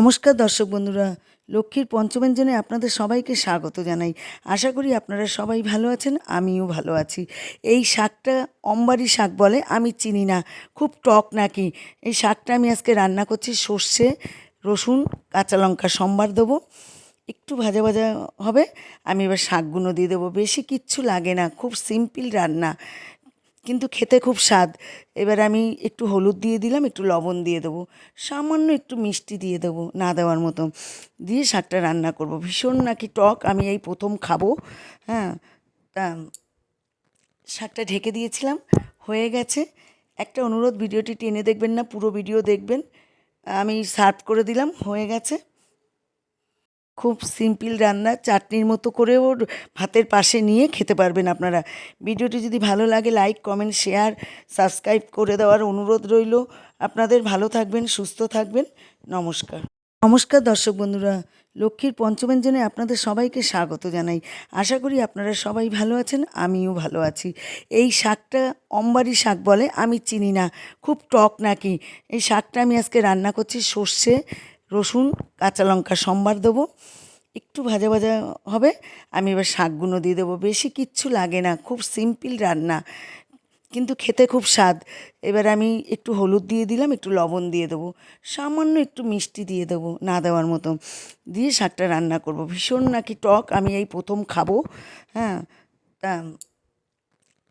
নমস্কার দর্শক বন্ধুরা, লক্ষ্মীর পঞ্চব্যঞ্জনে আপনাদের সবাইকে স্বাগত জানাই। আশা করি আপনারা সবাই ভালো আছেন, আমিও ভালো আছি। এই শাকটা অম্বারি শাক বলে, আমি চিনি না, খুব টক নাকি। এই শাকটা আমি আজকে রান্না করছি সর্ষে, রসুন, কাঁচা লঙ্কা সম্বার দেবো, একটু ভাজা ভাজা হবে। আমি এবার শাকগুলো দিয়ে দেবো, বেশি কিচ্ছু লাগে না, খুব সিম্পল রান্না, কিন্তু খেতে খুব স্বাদ। এবার আমি একটু হলুদ দিয়ে দিলাম, একটু লবণ দিয়ে দেবো, সামান্য একটু মিষ্টি দিয়ে দেবো, না দেওয়ার মতো, দিয়ে শাকটা রান্না করব। ভীষণ নাকি টক, আমি এই প্রথম খাবো। হ্যাঁ, তা শাকটা ঢেকে দিয়েছিলাম, হয়ে গেছে। একটা অনুরোধ, ভিডিওটি টেনে দেখবেন না, পুরো ভিডিও দেখবেন। আমি সার্ভ করে দিলাম, হয়ে গেছে। খুব সিম্পল রান্না, চাটনির মতো করেও ভাতের পাশে নিয়ে খেতে পারবেন আপনারা। ভিডিওটি যদি ভালো লাগে লাইক, কমেন্ট, শেয়ার, সাবস্ক্রাইব করে দেওয়ার অনুরোধ রইল। আপনাদের ভালো থাকবেন, সুস্থ থাকবেন। নমস্কার। নমস্কার দর্শক বন্ধুরা, লক্ষ্মীর পঞ্চব্যঞ্জনে আপনাদের সবাইকে স্বাগত জানাই। আশা করি আপনারা সবাই ভালো আছেন, আমিও ভালো আছি। এই শাকটা অম্বারি শাক বলে, আমি চিনি না, খুব টক নাকি। এই শাকটা আমি আজকে রান্না করছি সর্ষে, রসুন, কাঁচা লঙ্কা সম্বার দেবো, একটু ভাজা ভাজা হবে। আমি এবার শাকগুলো দিয়ে দেবো, বেশি কিচ্ছু লাগে না, খুব সিম্পল রান্না, কিন্তু খেতে খুব স্বাদ। এবার আমি একটু হলুদ দিয়ে দিলাম, একটু লবণ দিয়ে দেবো, সামান্য একটু মিষ্টি দিয়ে দেবো, না দেওয়ার মতো, দিয়ে শাকটা রান্না করব। ভীষণ নাকি টক, আমি এই প্রথম খাবো। হ্যাঁ, তা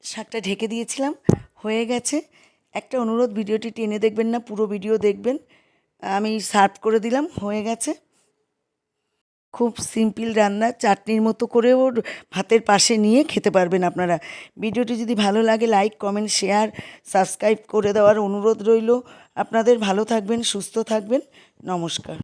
শাকটা ঢেকে দিয়েছিলাম, হয়ে গেছে। একটা অনুরোধ, ভিডিওটি টেনে দেখবেন না, পুরো ভিডিও দেখবেন। আমি সার্ভ করে দিলাম, হয়ে গেছে। খুব সিম্পল রান্না, চাটনির মতো করেও ভাতের পাশে নিয়ে খেতে পারবেন আপনারা। ভিডিওটি যদি ভালো লাগে লাইক, কমেন্ট, শেয়ার, সাবস্ক্রাইব করে দেওয়ার অনুরোধ রইল। আপনাদের ভালো থাকবেন, সুস্থ থাকবেন। নমস্কার।